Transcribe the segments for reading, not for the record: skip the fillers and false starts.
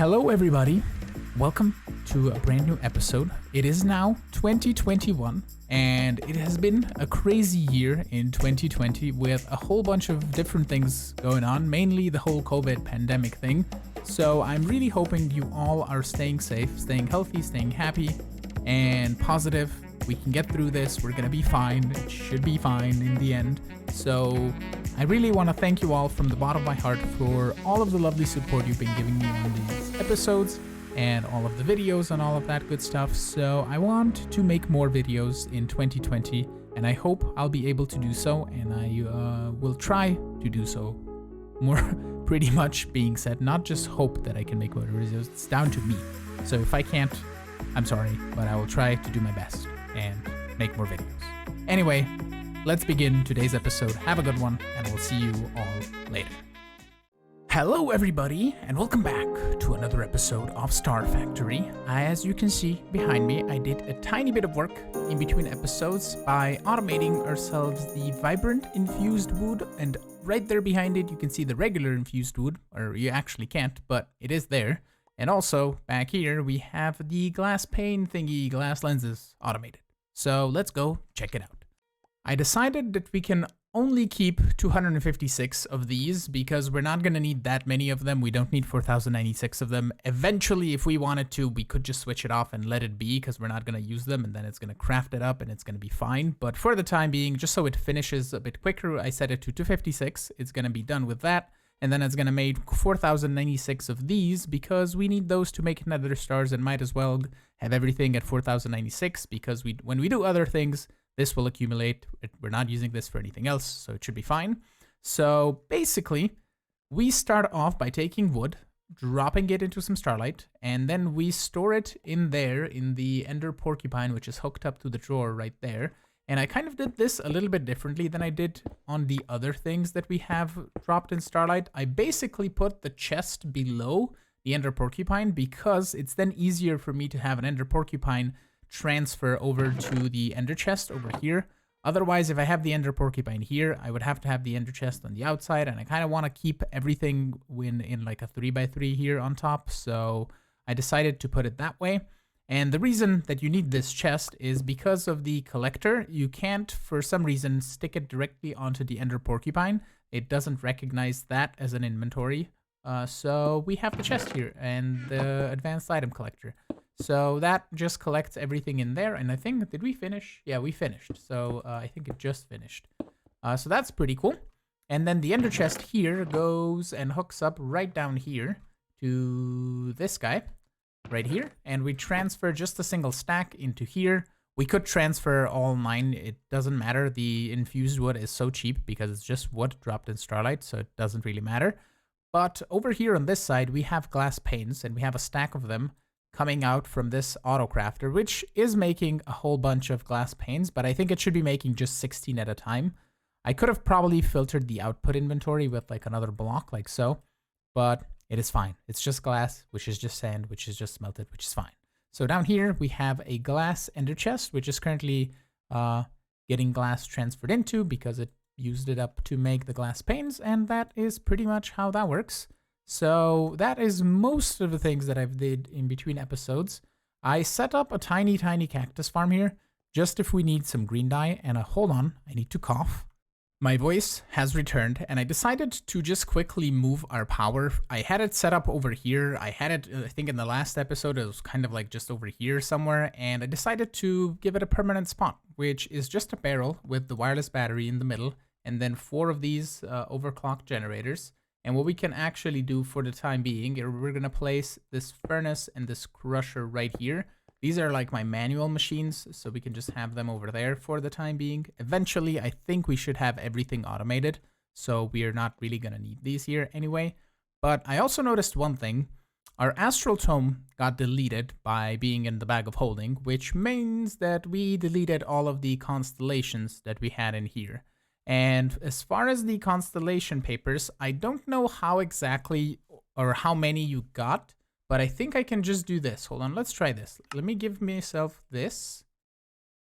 Hello everybody, welcome to a brand new episode. It is now 2021 and it has been a crazy year in 2020 with a whole bunch of different things going on, mainly the whole COVID pandemic thing. So I'm really hoping you all are staying safe, staying healthy, staying happy and positive. We can get through this, we're gonna be fine, it should be fine in the end. So I really want to thank you all from the bottom of my heart for all of the lovely support you've been giving me on these episodes and all of the videos and all of that good stuff. So I want to make more videos in 2020 and I hope I'll be able to do so, and I will try to do so. More pretty much being said, not just hope that I can make more videos, it's down to me. So if I can't, I'm sorry, but I will try to do my best and make more videos. Anyway, let's begin today's episode. Have a good one, and we'll see you all later. Hello everybody, and welcome back to another episode of Star Factory. As you can see behind me, I did a tiny bit of work in between episodes by automating ourselves the vibrant infused wood, and right there behind it you can see the regular infused wood, or you actually can't, but it is there. And also back here we have the glass pane thingy, glass lenses automated. So let's go check it out. I decided that we can only keep 256 of these because we're not going to need that many of them. We don't need 4096 of them. Eventually, if we wanted to, we could just switch it off and let it be because we're not going to use them, and then it's going to craft it up and it's going to be fine. But for the time being, just so it finishes a bit quicker, I set it to 256. It's going to be done with that. And then it's going to make 4096 of these because we need those to make nether stars, and might as well have everything at 4096 because when we do other things, this will accumulate. We're not using this for anything else, so it should be fine. So basically, we start off by taking wood, dropping it into some starlight, and then we store it in there in the ender porcupine, which is hooked up to the drawer right there. And I kind of did this a little bit differently than I did on the other things that we have dropped in starlight. I basically put the chest below the ender porcupine because it's then easier for me to have an ender porcupine transfer over to the ender chest over here. Otherwise, if I have the ender porcupine here, I would have to have the ender chest on the outside, and I kind of want to keep everything in like a 3x3 here on top. So I decided to put it that way. And the reason that you need this chest is because of the collector. You can't, for some reason, stick it directly onto the ender porcupine. It doesn't recognize that as an inventory. So we have the chest here and the advanced item collector. So that just collects everything in there. And I think, did we finish? Yeah, we finished. So I think it just finished. So that's pretty cool. And then the ender chest here goes and hooks up right down here to this guy right here. And we transfer just a single stack into here. We could transfer all 9. It doesn't matter. The infused wood is so cheap because it's just wood dropped in starlight. So it doesn't really matter. But over here on this side, we have glass panes, and we have a stack of them coming out from this auto crafter, which is making a whole bunch of glass panes, but I think it should be making just 16 at a time. I could have probably filtered the output inventory with like another block like so, but it is fine. It's just glass, which is just sand, which is just smelted, which is fine. So down here we have a glass ender chest, which is currently getting glass transferred into because it used it up to make the glass panes, and that is pretty much how that works. So that is most of the things that I've did in between episodes. I set up a tiny cactus farm here, just if we need some green dye, and hold on, I need to cough. My voice has returned, and I decided to just quickly move our power. I had it set up over here. I had it, I think in the last episode, it was kind of like just over here somewhere, and I decided to give it a permanent spot, which is just a barrel with the wireless battery in the middle, and then 4 of these overclock generators. And what we can actually do for the time being, we're going to place this furnace and this crusher right here. These are like my manual machines, so we can just have them over there for the time being. Eventually, I think we should have everything automated, so we are not really going to need these here anyway. But I also noticed one thing. Our Astral Tome got deleted by being in the bag of holding, which means that we deleted all of the constellations that we had in here. And as far as the constellation papers, I don't know how exactly or how many you got, but I think I can just do this. Hold on, let's try this. Let me give myself this.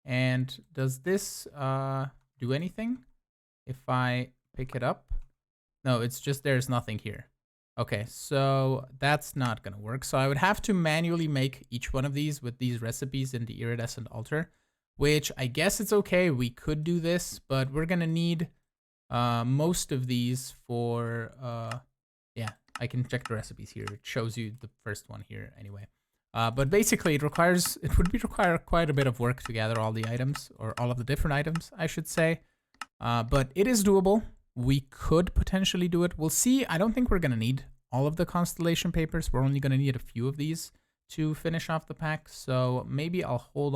And does this do anything if I pick it up? No, it's just there's nothing here. Okay, so that's not gonna work. So I would have to manually make each one of these with these recipes in the iridescent altar, which I guess it's okay. We could do this, but we're gonna need most of these for, yeah, I can check the recipes here. It shows you the first one here anyway. But basically it would require quite a bit of work to gather all the items, or all of the different items, I should say. But it is doable. We could potentially do it. We'll see. I don't think we're going to need all of the constellation papers. We're only going to need a few of these to finish off the pack. So maybe I'll hold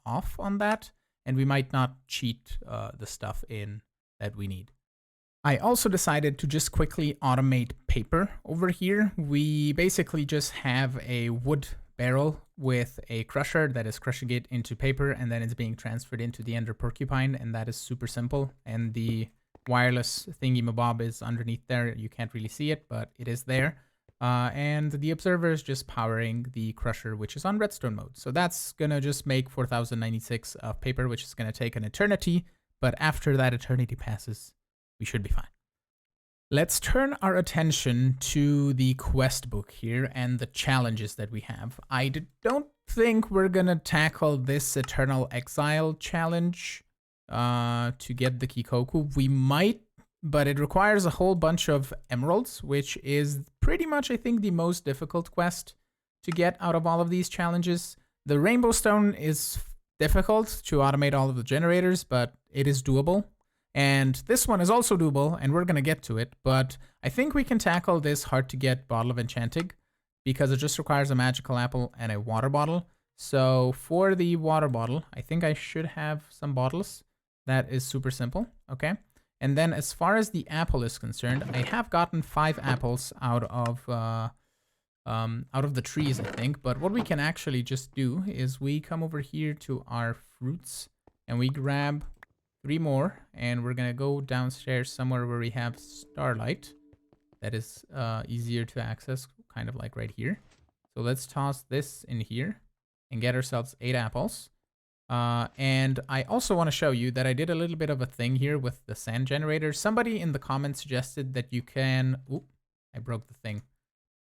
off on that, and we might not cheat the stuff in that we need. I also decided to just quickly automate paper over here. We basically just have a wood barrel with a crusher that is crushing it into paper, and then it's being transferred into the ender porcupine, and that is super simple. And the wireless thingy-mabob is underneath there. You can't really see it, but it is there. And the observer is just powering the crusher, which is on redstone mode. So that's gonna just make 4096 of paper, which is gonna take an eternity. But after that eternity passes, we should be fine. Let's turn our attention to the quest book here and the challenges that we have. I don't think we're gonna tackle this Eternal Exile challenge to get the Kikoku. We might, but it requires a whole bunch of emeralds, which is pretty much, I think, the most difficult quest to get out of all of these challenges. The Rainbow Stone is difficult to automate all of the generators, but it is doable. And this one is also doable, and we're gonna get to it, but I think we can tackle this hard to get bottle of enchanting because it just requires a magical apple and a water bottle. So for the water bottle, I think I should have some bottles. That is super simple, okay? And then as far as the apple is concerned, I have gotten 5 apples out of the trees, I think. But what we can actually just do is we come over here to our fruits and we grab 3 more, and we're gonna go downstairs somewhere where we have starlight. That is easier to access, kind of like right here. So let's toss this in here and get ourselves 8 apples. And I also want to show you that I did a little bit of a thing here with the sand generator. Somebody in the comments suggested that you can... Oop, I broke the thing.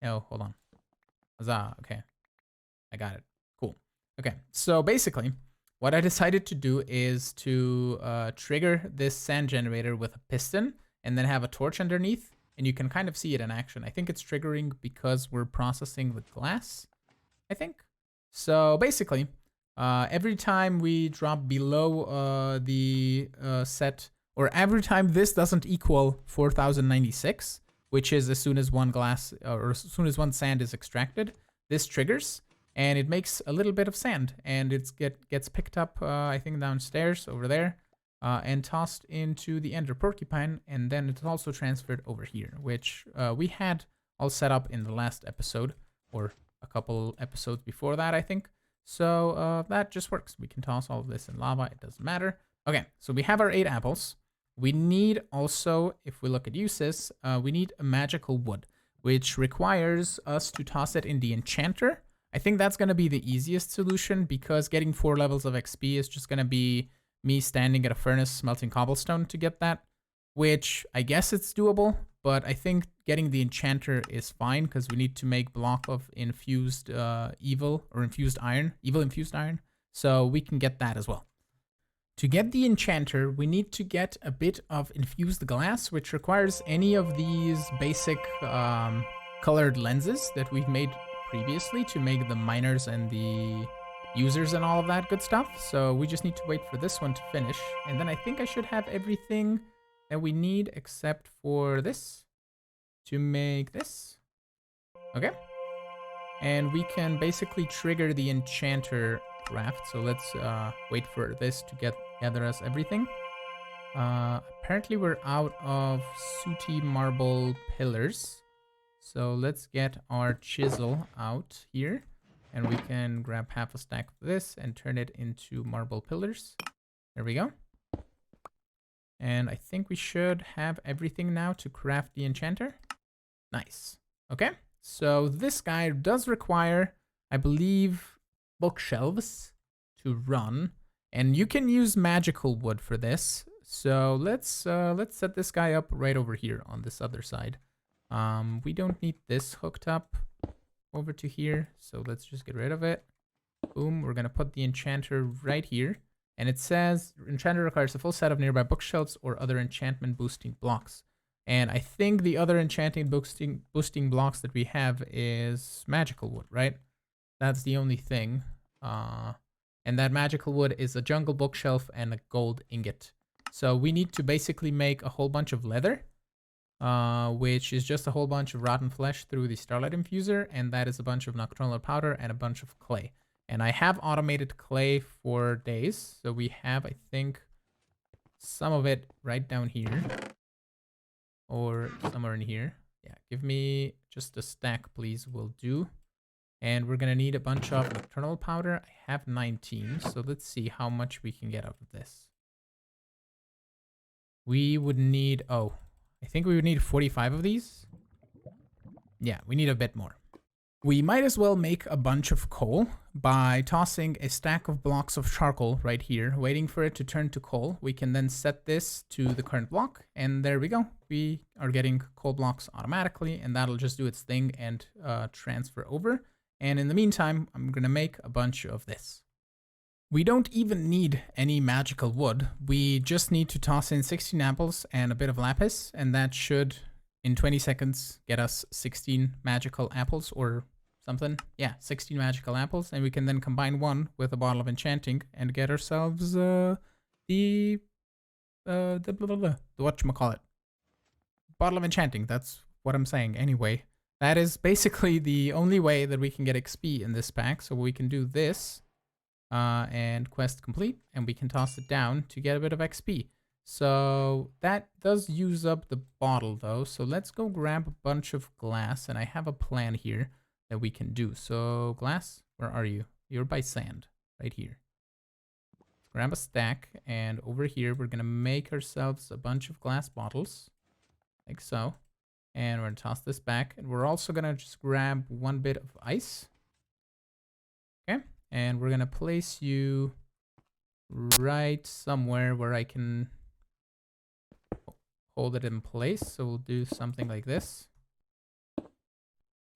Oh, hold on. Huzzah, okay. I got it. Cool. Okay, so basically, what I decided to do is to trigger this sand generator with a piston and then have a torch underneath, and you can kind of see it in action. I think it's triggering because we're processing the glass, I think. So basically, every time we drop below the set, or every time this doesn't equal 4096, which is as soon as one glass, or as soon as one sand is extracted, this triggers. And it makes a little bit of sand, and it gets picked up, I think, downstairs over there, and tossed into the ender porcupine, and then it's also transferred over here, which we had all set up in the last episode, or a couple episodes before that, I think. So that just works. We can toss all of this in lava. It doesn't matter. Okay, so we have our 8 apples. We need also, if we look at uses, we need a magical wood, which requires us to toss it in the Enchanter. I think that's going to be the easiest solution because getting 4 levels of XP is just going to be me standing at a furnace smelting cobblestone to get that, which I guess it's doable, but I think getting the Enchanter is fine because we need to make block of infused evil infused iron, so we can get that as well. To get the Enchanter, we need to get a bit of infused glass, which requires any of these basic colored lenses that we've made previously to make the miners and the users and all of that good stuff. So we just need to wait for this one to finish. And then I think I should have everything that we need except for this to make this. Okay. And we can basically trigger the Enchanter craft. So let's wait for this to gather us everything. Apparently we're out of sooty marble pillars. So let's get our chisel out here, and we can grab half a stack of this and turn it into marble pillars. There we go. And I think we should have everything now to craft the Enchanter. Nice. Okay, so this guy does require, I believe, bookshelves to run, and you can use magical wood for this. So let's set this guy up right over here on this other side. We don't need this hooked up over to here, so let's just get rid of it. Boom, we're gonna put the Enchanter right here. And it says, Enchanter requires a full set of nearby bookshelves or other enchantment boosting blocks. And I think the other enchanting boosting blocks that we have is magical wood, right? That's the only thing. And that magical wood is a jungle bookshelf and a gold ingot. So we need to basically make a whole bunch of leather, which is just a whole bunch of rotten flesh through the Starlight Infuser. And that is a bunch of nocturnal powder and a bunch of clay. And I have automated clay for days. So we have, I think, some of it right down here. Or somewhere in here. Yeah, give me just a stack, please, will do. And we're going to need a bunch of nocturnal powder. I have 19, so let's see how much we can get out of this. We would need, oh, I think we would need 45 of these. Yeah, we need a bit more. We might as well make a bunch of coal by tossing a stack of blocks of charcoal right here, waiting for it to turn to coal. We can then set this to the current block, and there we go. We are getting coal blocks automatically, and that'll just do its thing and transfer over. And in the meantime, I'm going to make a bunch of this. We don't even need any magical wood. We just need to toss in 16 apples and a bit of lapis, and that should, in 20 seconds, get us 16 magical apples or something. Yeah, 16 magical apples, and we can then combine one with a bottle of enchanting and get ourselves the whatchamacallit. Bottle of enchanting, that's what I'm saying. Anyway, that is basically the only way that we can get XP in this pack. So we can do this and quest complete, and we can toss it down to get a bit of XP. So that does use up the bottle though. So let's go grab a bunch of glass, and I have a plan here that we can do. So glass, where are you? You're by sand, right here. Let's grab a stack, and over here we're gonna make ourselves a bunch of glass bottles, like so. And we're gonna toss this back, and we're also gonna just grab one bit of ice. Okay, and we're gonna place you right somewhere where I can hold it in place. So we'll do something like this.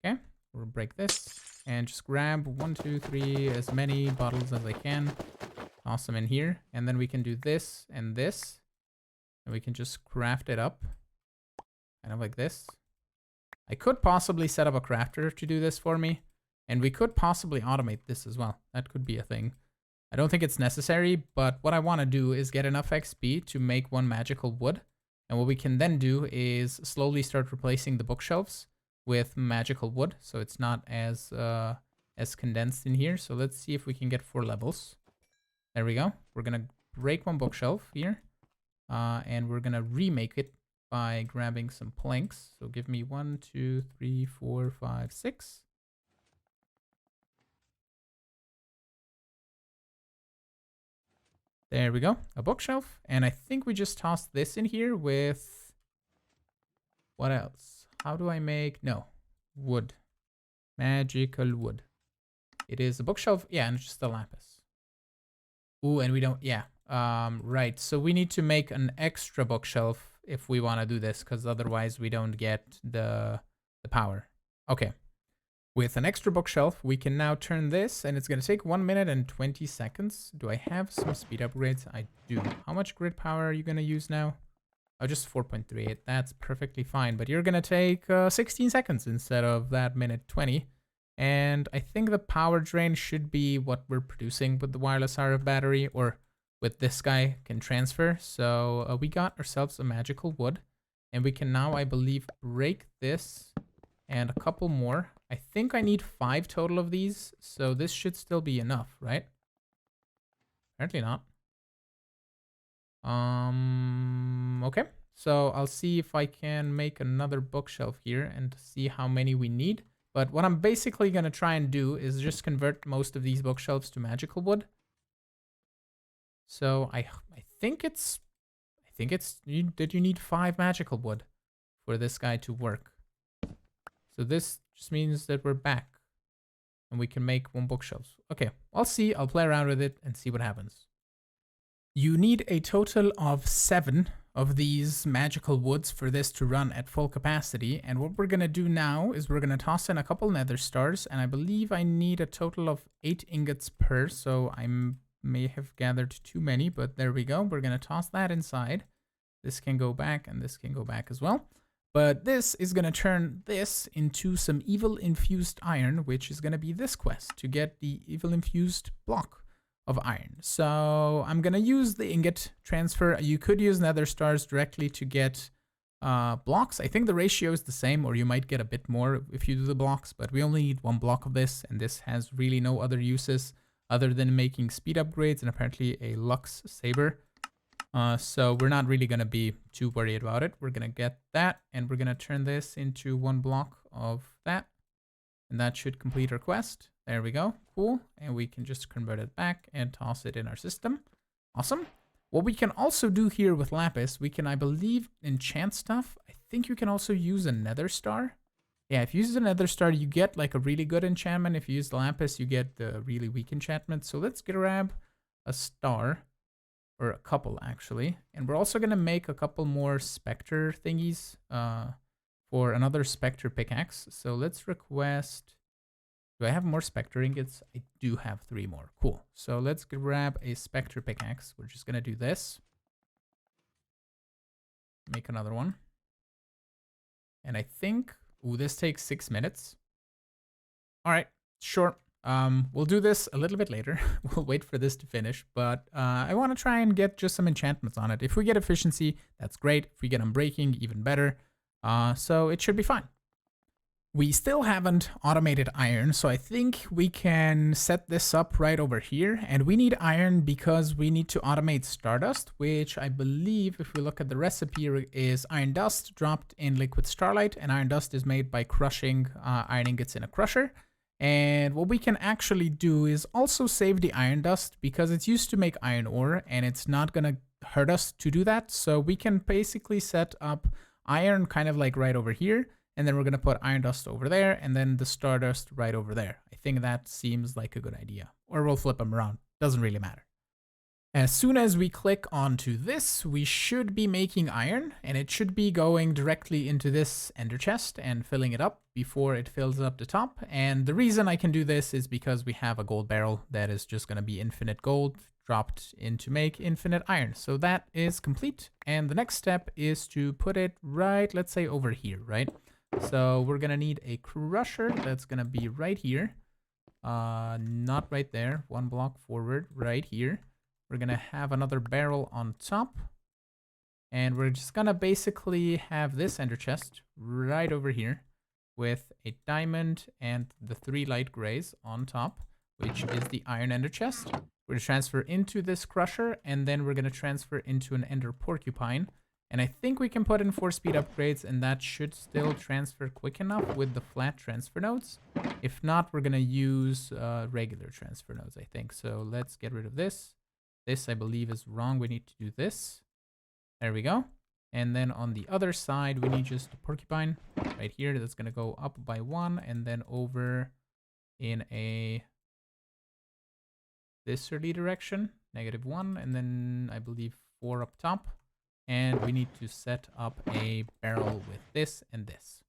Okay, we'll break this and just grab 1, 2, 3, as many bottles as I can. Toss them in here, and then we can do this and this, and we can just craft it up, kind of like this. I could possibly set up a crafter to do this for me, and we could possibly automate this as well. That could be a thing. I don't think it's necessary, but what I want to do is get enough XP to make one magical wood. And what we can then do is slowly start replacing the bookshelves with magical wood, so it's not as condensed in here. So let's see if we can get 4 levels. There we go. We're gonna break one bookshelf here, and we're gonna remake it by grabbing some planks. So give me 1, 2, 3, 4, 5, 6. There we go, a bookshelf. And I think we just tossed this in here with, what else? How do I make, no, wood, magical wood. It is a bookshelf, yeah, and just a lapis. Ooh, and we don't, yeah, right. So we need to make an extra bookshelf if we want to do this, because otherwise we don't get the power. Okay. With an extra bookshelf, we can now turn this, and it's going to take 1 minute and 20 seconds. Do I have some speed upgrades? I do. How much grid power are you going to use now? Oh, just 4.38. That's perfectly fine, but you're going to take 16 seconds instead of that minute 20. And I think the power drain should be what we're producing with the wireless RF battery, or with this guy can transfer. So we got ourselves a magical wood, and we can now, I believe, break this and a couple more. I think I need 5 total of these, so this should still be enough, right? Apparently not. Okay, so I'll see if I can make another bookshelf here and see how many we need. But what I'm basically gonna try and do is just convert most of these bookshelves to magical wood. So I think it's that you need 5 magical wood for this guy to work. So this just means that we're back and we can make 1 bookshelf. Okay, I'll see. I'll play around with it and see what happens. You need a total of 7 of these magical woods for this to run at full capacity. And what we're going to do now is we're going to toss in a couple nether stars. And I believe I need a total of 8 ingots per. So I may have gathered too many, but there we go. We're going to toss that inside. This can go back and this can go back as well. But this is going to turn this into some evil infused iron, which is going to be this quest to get the evil infused block of iron. So I'm going to use the ingot transfer. You could use nether stars directly to get blocks. I think the ratio is the same, or you might get a bit more if you do the blocks, but we only need 1 block of this, and this has really no other uses other than making speed upgrades and apparently a Lux Saber. So we're not really going to be too worried about it. We're going to get that, and we're going to turn this into 1 block of that. And that should complete our quest. There we go. Cool. And we can just convert it back and toss it in our system. Awesome. What we can also do here with lapis, we can, I believe, enchant stuff. I think you can also use a nether star. Yeah, if you use a nether star, you get like a really good enchantment. If you use the lapis, you get the really weak enchantment. So let's grab a star. Or a couple, actually. And we're also going to make a couple more specter thingies for another specter pickaxe. So let's request... Do I have more specter ingots? I do have 3 more. Cool. So let's grab a specter pickaxe. We're just going to do this. Make another one. And I think... Ooh, this takes 6 minutes. All right, sure. We'll do this a little bit later. We'll wait for this to finish, but I want to try and get just some enchantments on it. If we get efficiency, that's great. If we get unbreaking, even better. So it should be fine. We still haven't automated iron, so I think we can set this up right over here. And we need iron because we need to automate stardust, which I believe, if we look at the recipe, is iron dust dropped in liquid starlight. And iron dust is made by crushing iron ingots in a crusher. And what we can actually do is also save the iron dust because it's used to make iron ore and it's not going to hurt us to do that. So we can basically set up iron kind of like right over here. And then we're going to put iron dust over there and then the stardust right over there. I think that seems like a good idea. Or we'll flip them around. Doesn't really matter. As soon as we click onto this, we should be making iron, and it should be going directly into this ender chest and filling it up before it fills up the top. And the reason I can do this is because we have a gold barrel that is just going to be infinite gold dropped in to make infinite iron. So that is complete. And the next step is to put it right, let's say over here, right? So we're going to need a crusher that's going to be right here. Not right there, 1 block forward, right here. We're going to have another barrel on top. And we're just going to basically have this ender chest right over here with a diamond and the 3 light grays on top, which is the iron ender chest. We're going to transfer into this crusher, and then we're going to transfer into an ender porcupine. And I think we can put in 4 speed upgrades, and that should still transfer quick enough with the flat transfer nodes. If not, we're going to use regular transfer nodes, I think. So let's get rid of this. This, I believe, is wrong. We need to do this. There we go. And then on the other side, we need just a porcupine right here. That's going to go up by 1 and then over in a this early direction, -1, and then I believe 4 up top. And we need to set up a barrel with this and this.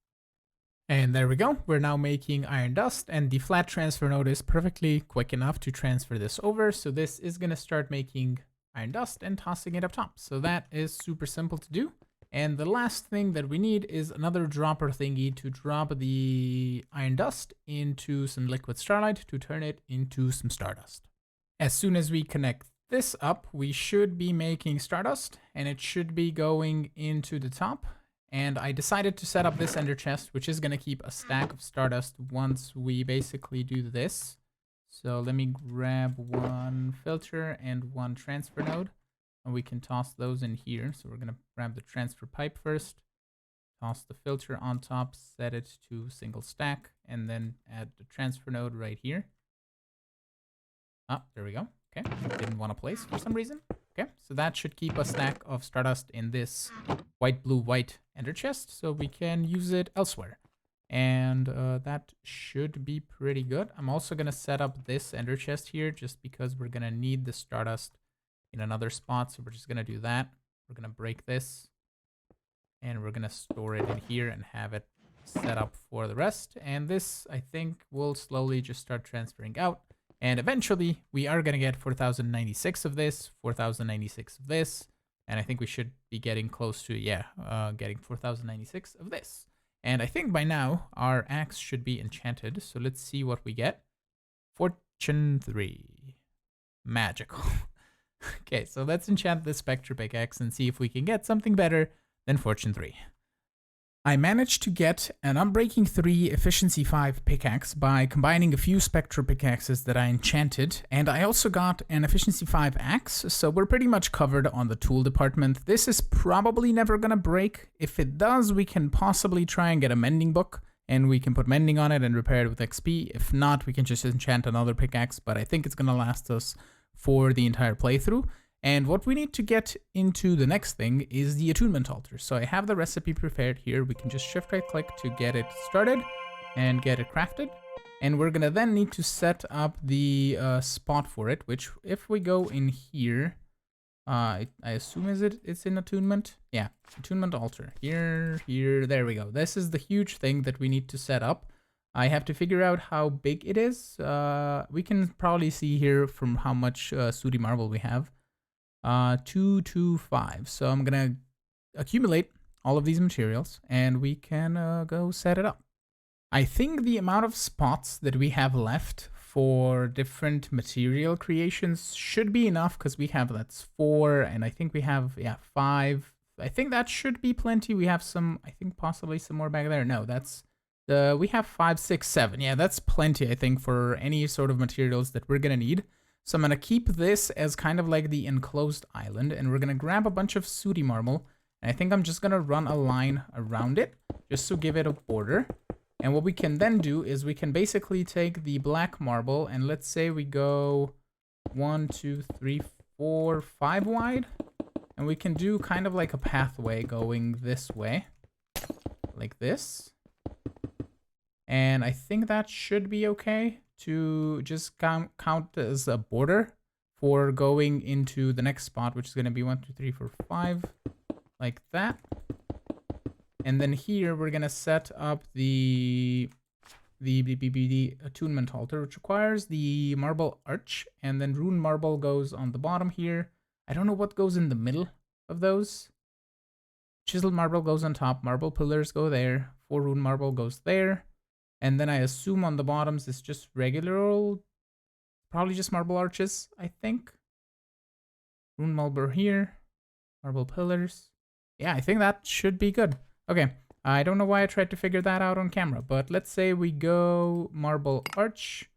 And there we go. We're now making iron dust, and the flat transfer node is perfectly quick enough to transfer this over. So this is going to start making iron dust and tossing it up top. So that is super simple to do. And the last thing that we need is another dropper thingy to drop the iron dust into some liquid starlight to turn it into some stardust. As soon as we connect this up, we should be making stardust, and it should be going into the top. And I decided to set up this ender chest, which is going to keep a stack of stardust once we basically do this. So let me grab 1 filter and 1 transfer node, and we can toss those in here. So we're going to grab the transfer pipe first, toss the filter on top, set it to single stack, and then add the transfer node right here. Ah, there we go. Okay, didn't want to place for some reason. Okay, so that should keep a stack of stardust in this white, blue, white ender chest, so we can use it elsewhere. And that should be pretty good. I'm also going to set up this ender chest here just because we're going to need the stardust in another spot, so we're just going to do that. We're gonna break this, and we're gonna store it in here and have it set up for the rest. And this, I think, will slowly just start transferring out. And eventually, we are gonna get 4096 of this, 4096 of this, and I think we should be getting close to, getting 4096 of this. And I think by now, our axe should be enchanted. So let's see what we get. Fortune 3. Magical. Okay, so let's enchant this Spectre pickaxe and see if we can get something better than Fortune 3. I managed to get an Unbreaking 3 Efficiency 5 pickaxe by combining a few Spectre pickaxes that I enchanted, and I also got an Efficiency 5 axe, so we're pretty much covered on the tool department. This is probably never gonna break. If it does, we can possibly try and get a mending book, and we can put mending on it and repair it with XP. If not, we can just enchant another pickaxe, but I think it's gonna last us for the entire playthrough. And what we need to get into the next thing is the Attunement Altar. So I have the recipe prepared here. We can just shift right click to get it started and get it crafted. And we're gonna then need to set up the spot for it, which if we go in here, I assume it's in Attunement? Yeah, Attunement Altar. Here, there we go. This is the huge thing that we need to set up. I have to figure out how big it is. We can probably see here from how much Sooty Marble we have. 225. So I'm gonna accumulate all of these materials and we can go set it up. I think the amount of spots that we have left for different material creations should be enough, because we have, that's 4, and I think we have 5. I think that should be plenty. We have some, I think possibly some more back there. No, that's we have 5, 6, 7. Yeah, that's plenty, I think, for any sort of materials that we're gonna need. So I'm gonna keep this as kind of like the enclosed island, and we're gonna grab a bunch of Sooty Marble, and I think I'm just gonna run a line around it, just to give it a border. And what we can then do is we can basically take the black marble, and let's say we go 1, 2, 3, 4, 5 wide, and we can do kind of like a pathway going this way, like this. And I think that should be okay to just count as a border for going into the next spot, which is going to be 1, 2, 3, 4, 5, like that. And then here we're going to set up the Attunement Altar, which requires the marble arch, and then rune marble goes on the bottom here. I don't know what goes in the middle of those. Chiseled marble goes on top, marble pillars go there, 4 rune marble goes there. And then I assume on the bottoms it's just regular old, probably just marble arches, I think. Rune marble here, marble pillars. Yeah, I think that should be good. Okay, I don't know why I tried to figure that out on camera, but let's say we go marble arch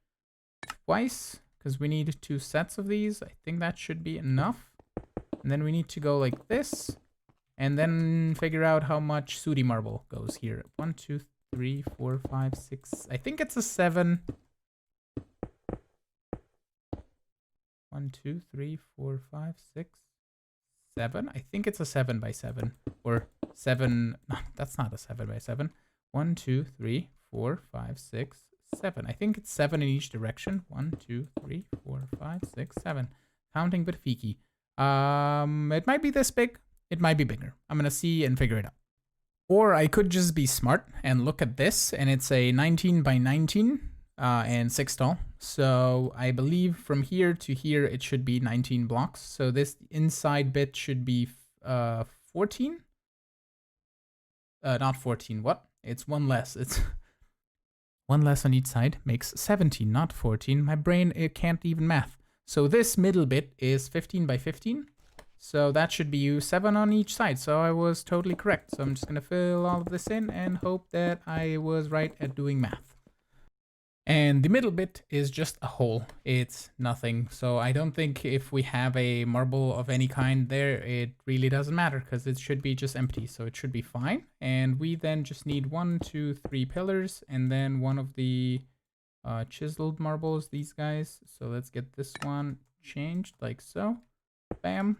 twice, because we need 2 sets of these. I think that should be enough. And then we need to go like this, and then figure out how much Sooty Marble goes here. 1, 2, 3, 4, 5, 6. I think it's a 7. 1, 2, 3, 4, 5, 6, 7. I think it's a 7 by 7. Or 7. No, that's not a 7 by 7. 1, 2, 3, 4, 5, 6, 7. I think it's 7 in each direction. 1, 2, 3, 4, 5, 6, 7. Counting but Fiki. It might be this big. It might be bigger. I'm gonna see and figure it out. Or I could just be smart and look at this, and it's a 19 by 19 and 6 tall. So I believe from here to here it should be 19 blocks. So this inside bit should be 14. Not 14. What? It's 1 less. It's 1 less on each side makes 17, not 14. My brain, it can't even math. So this middle bit is 15 by 15. So that should be 7 on each side. So I was totally correct. So I'm just going to fill all of this in and hope that I was right at doing math. And the middle bit is just a hole. It's nothing. So I don't think if we have a marble of any kind there, it really doesn't matter, because it should be just empty. So it should be fine. And we then just need 1, 2, 3 pillars, and then one of the chiseled marbles, these guys. So let's get this one changed like so. Bam.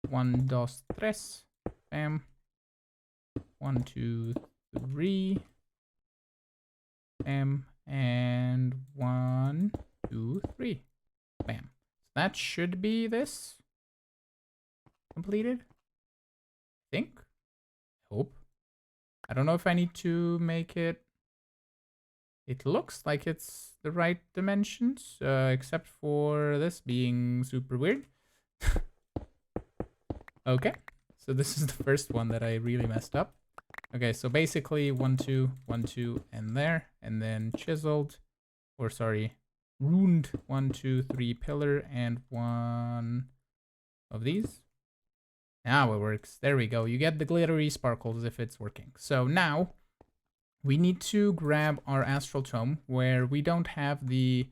1, 2, 3. Bam. 1, 2, 3. Bam. And 1, 2, 3. Bam. So that should be this. completed. I think. Hope. I don't know if I need to make it. It looks like it's the right dimensions, except for this being super weird. Okay, so this is the first one that I really messed up. Okay, so basically 1, 2, 1, 2, and there, and then chiseled, or sorry, runed 1, 2, 3 pillar and 1 of these. Now it works. There we go. You get the glittery sparkles if it's working. So now we need to grab our Astral Tome where we don't have the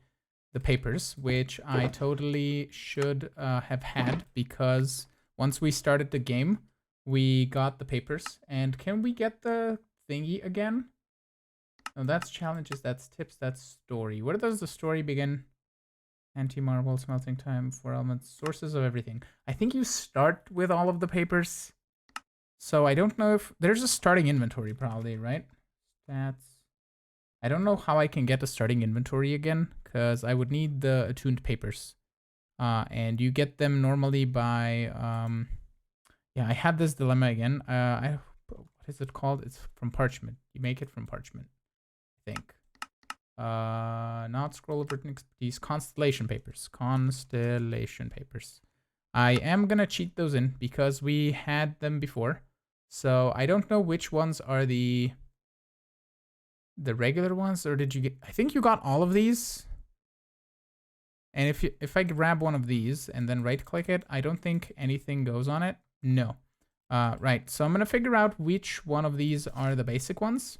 papers, which I totally should have had, because once we started the game, we got the papers. And can we get the thingy again? No, that's challenges, that's tips, that's story. Where does the story begin? Anti-marble, smelting time, 4 elements, sources of everything. I think you start with all of the papers. So I don't know if there's a starting inventory probably, right? Stats. I don't know how I can get a starting inventory again, because I would need the attuned papers. And you get them normally by, yeah, I had this dilemma again. What is it called? It's from parchment. You make it from parchment, I think. Not scroll of written expertise, constellation papers. Constellation papers. I am gonna cheat those in because we had them before. So I don't know which ones are the regular ones, or did you get, I think you got all of these. And if I grab one of these and then right click it, I don't think anything goes on it. No. Right, so I'm gonna figure out which one of these are the basic ones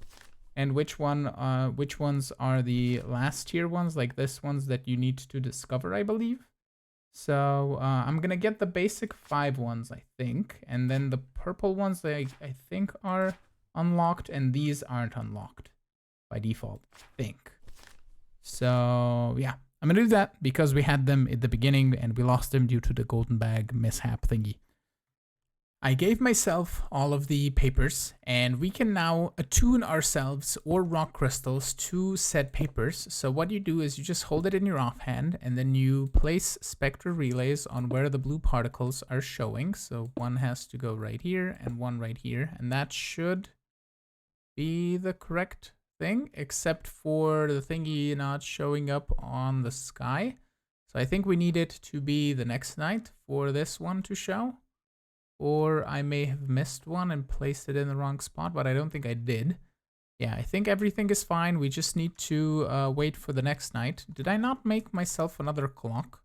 and which ones are the last tier ones, like this ones that you need to discover, I believe. So I'm gonna get the basic 5 ones, I think, and then the purple ones I think are unlocked, and these aren't unlocked by default, I think. So yeah, I'm gonna do that because we had them at the beginning and we lost them due to the golden bag mishap thingy. I gave myself all of the papers, and we can now attune ourselves or rock crystals to said papers. So what you do is you just hold it in your offhand, and then you place spectral relays on where the blue particles are showing. So one has to go right here and one right here, and that should be the correct thing, except for the thingy not showing up on the sky. So I think we need it to be the next night for this one to show. Or I may have missed one and placed it in the wrong spot, but I don't think I did. Yeah, I think everything is fine. We just need to wait for the next night. Did I not make myself another clock?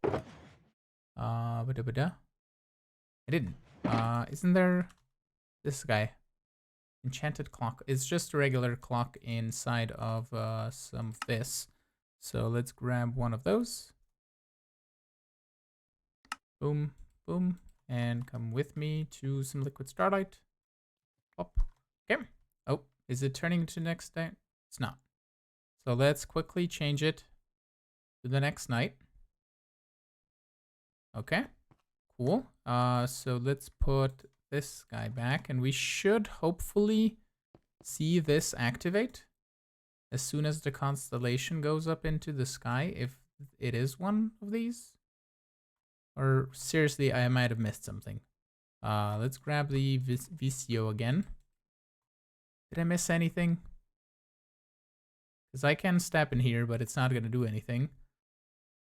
I didn't. Isn't there this guy? Enchanted clock. It's just a regular clock inside of some of this. So let's grab one of those. Boom, boom. And come with me to some liquid starlight. Up. Okay. Oh, is it turning to next night? It's not. So let's quickly change it to the next night. Okay. Cool. So let's put this guy back, and we should hopefully see this activate as soon as the constellation goes up into the sky, if it is one of these. Or seriously, I might have missed something. Let's grab the Visio again. Did I miss anything? Because I can step in here, but it's not going to do anything.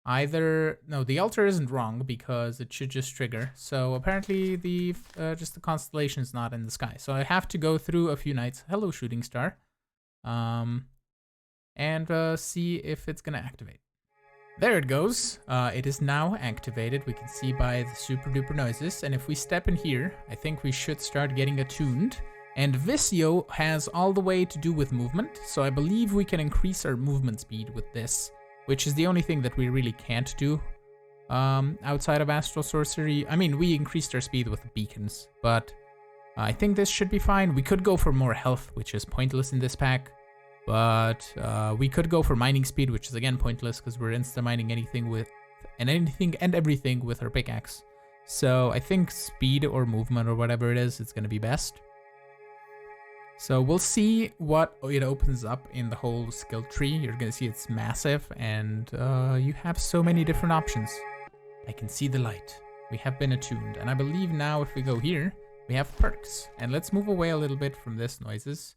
Either, no, the altar isn't wrong because it should just trigger. So apparently the just the constellation is not in the sky. So I have to go through a few nights. Hello, shooting star. And see if it's going to activate. There it goes. It is now activated. We can see by the super duper noises. And if we step in here, I think we should start getting attuned. And Visio has all the way to do with movement. So I believe we can increase our movement speed with this, which is the only thing that we really can't do outside of Astral Sorcery. I mean, we increased our speed with the beacons, but I think this should be fine. We could go for more health, which is pointless in this pack. But we could go for mining speed, which is again pointless because we're insta-mining anything and everything with our pickaxe. So I think speed or movement or whatever it is, it's going to be best. So we'll see what it opens up in the whole skill tree. You're going to see it's massive, and you have so many different options. I can see the light. We have been attuned. And I believe now if we go here, we have perks. And let's move away a little bit from this noises.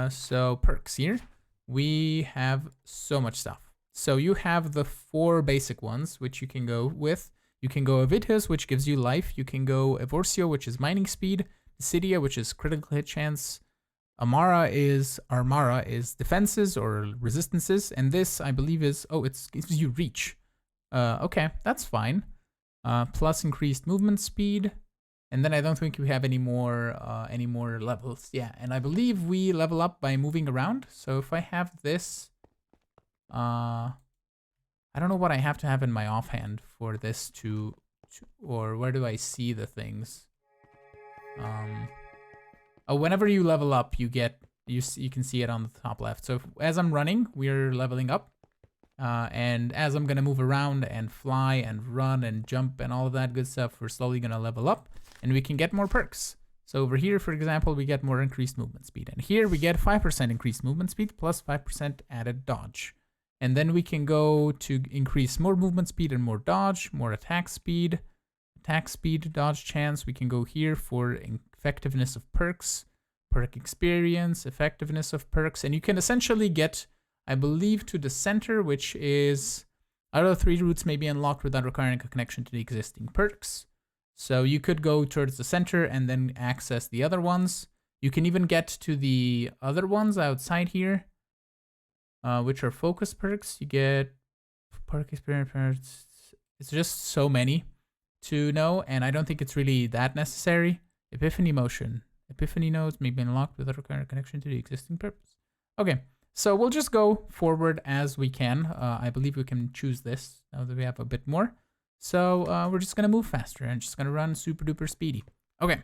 So perks here. We have so much stuff. So you have the 4 basic ones, which you can go with. You can go Avitus, which gives you life. You can go Evorcio, which is mining speed. Dissidia, which is critical hit chance. Armara is defenses or resistances. And this, I believe, is, it gives you reach. Okay, that's fine. Plus increased movement speed. And then I don't think we have any more levels. Yeah, and I believe we level up by moving around. So if I have this, I don't know what I have to have in my offhand for this to or where do I see the things? Oh, whenever you level up, you can see it on the top left. So as I'm running, we're leveling up. And as I'm gonna move around and fly and run and jump and all of that good stuff, we're slowly gonna level up and we can get more perks. So over here, for example, we get more increased movement speed. And here we get 5% increased movement speed plus 5% added dodge. And then we can go to increase more movement speed and more dodge, more attack speed, dodge chance. We can go here for effectiveness of perks, perk experience, effectiveness of perks. And you can essentially get, I believe, to the center, which is out of the 3 routes may be unlocked without requiring a connection to the existing perks. So you could go towards the center and then access the other ones. You can even get to the other ones outside here, which are focus perks. You get perk experience perks. It's just so many to know, and I don't think it's really that necessary. Epiphany motion. Epiphany nodes may be unlocked without requiring a connection to the existing purpose. Okay. So we'll just go forward as we can. I believe we can choose this now that we have a bit more. So we're just going to move faster and just going to run super duper speedy. Okay.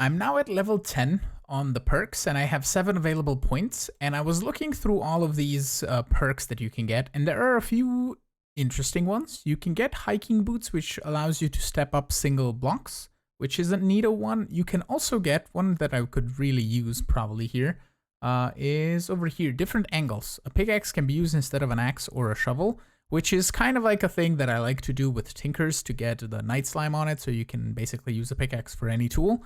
I'm now at level 10 on the perks and I have 7 available points. And I was looking through all of these perks that you can get. And there are a few interesting ones. You can get hiking boots, which allows you to step up single blocks, which is a neato one. You can also get one that I could really use probably here. Is over here, different angles. A pickaxe can be used instead of an axe or a shovel, which is kind of like a thing that I like to do with tinkers to get the night slime on it, so you can basically use a pickaxe for any tool,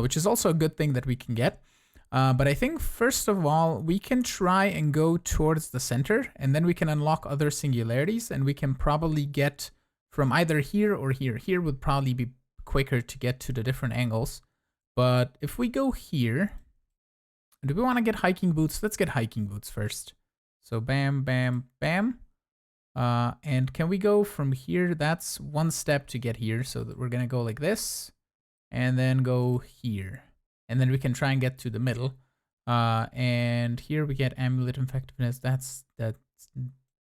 which is also a good thing that we can get. But I think first of all, we can try and go towards the center, and then we can unlock other singularities, and we can probably get from either here or here. Here would probably be quicker to get to the different angles. But if we go here, do we want to get hiking boots? Let's get hiking boots first. So bam, bam, bam. And can we go from here? That's 1 step to get here. So that we're going to go like this and then go here. And then we can try and get to the middle. And here we get amulet effectiveness. That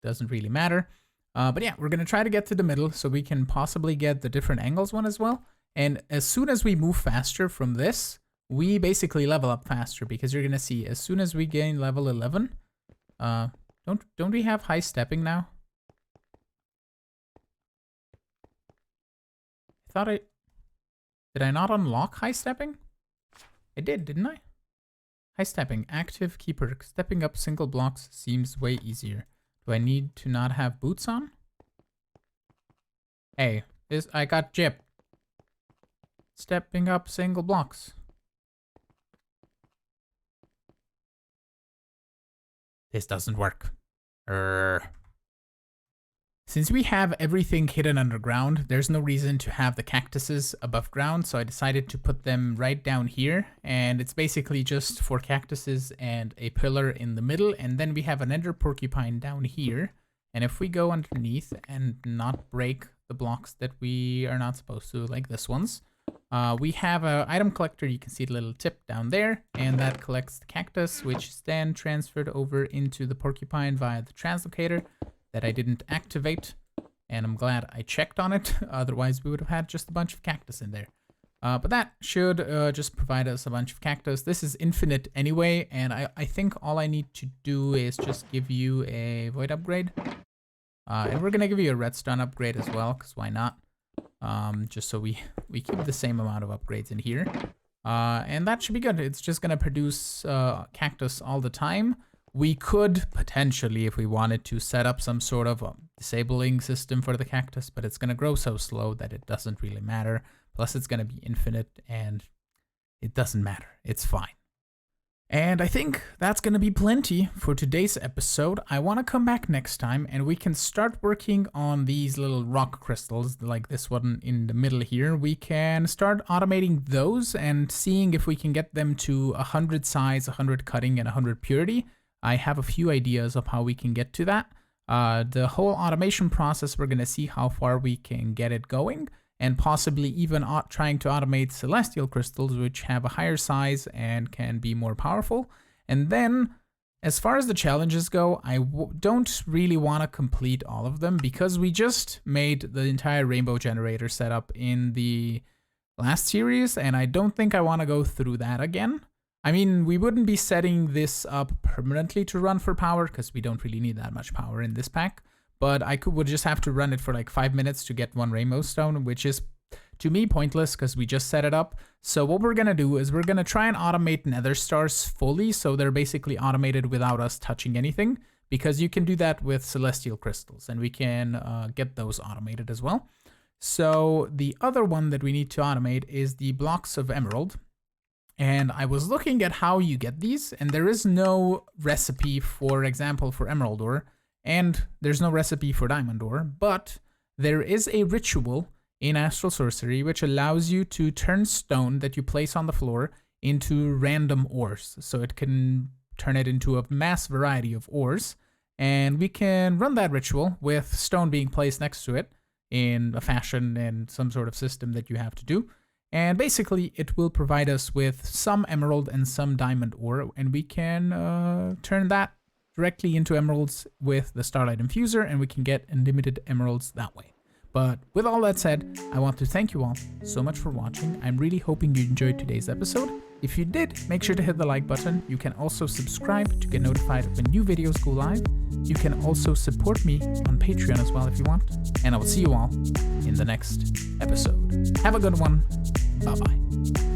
doesn't really matter. But yeah, we're going to try to get to the middle so we can possibly get the different angles one as well. And as soon as we move faster from this, we basically level up faster, because you're gonna see as soon as we gain level 11, don't we have high stepping now? Did I not unlock high stepping? I did, didn't I? High stepping, active keeper, stepping up single blocks seems way easier. Do I need to not have boots on? Hey, I got gypped. Stepping up single blocks. This doesn't work. Since we have everything hidden underground, there's no reason to have the cactuses above ground, so I decided to put them right down here. And it's basically just 4 cactuses and a pillar in the middle, and then we have an ender porcupine down here. And if we go underneath and not break the blocks that we are not supposed to, like this one's, we have an item collector. You can see the little tip down there, and that collects the cactus, which is then transferred over into the porcupine via the translocator that I didn't activate. And I'm glad I checked on it. Otherwise, we would have had just a bunch of cactus in there. But that should just provide us a bunch of cactus. This is infinite anyway, and I think all I need to do is just give you a void upgrade. And we're going to give you a redstone upgrade as well, because why not? Just so we keep the same amount of upgrades in here. And that should be good. It's just going to produce cactus all the time. We could potentially, if we wanted to, set up some sort of disabling system for the cactus, but it's going to grow so slow that it doesn't really matter. Plus it's going to be infinite and it doesn't matter. It's fine. And I think that's going to be plenty for today's episode. I want to come back next time and we can start working on these little rock crystals like this one in the middle here. We can start automating those and seeing if we can get them to 100 size, 100 cutting, and 100 purity. I have a few ideas of how we can get to that. The whole automation process, we're going to see how far we can get it going, and possibly even trying to automate celestial crystals, which have a higher size and can be more powerful. And then, as far as the challenges go, I don't really want to complete all of them because we just made the entire rainbow generator setup in the last series, and I don't think I want to go through that again. I mean, we wouldn't be setting this up permanently to run for power because we don't really need that much power in this pack. But I would just have to run it for like 5 minutes to get one rainbow stone, which is to me pointless because we just set it up. So what we're going to do is we're going to try and automate nether stars fully, so they're basically automated without us touching anything, because you can do that with celestial crystals and we can get those automated as well. So the other one that we need to automate is the blocks of emerald. And I was looking at how you get these, and there is no recipe, for example, for emerald ore. And there's no recipe for diamond ore, but there is a ritual in Astral Sorcery which allows you to turn stone that you place on the floor into random ores. So it can turn it into a mass variety of ores. And we can run that ritual with stone being placed next to it in a fashion and some sort of system that you have to do. And basically it will provide us with some emerald and some diamond ore, and we can turn that directly into emeralds with the Starlight Infuser, and we can get unlimited emeralds that way. But with all that said, I want to thank you all so much for watching. I'm really hoping you enjoyed today's episode. If you did, make sure to hit the like button. You can also subscribe to get notified when new videos go live. You can also support me on Patreon as well if you want. And I will see you all in the next episode. Have a good one. Bye-bye.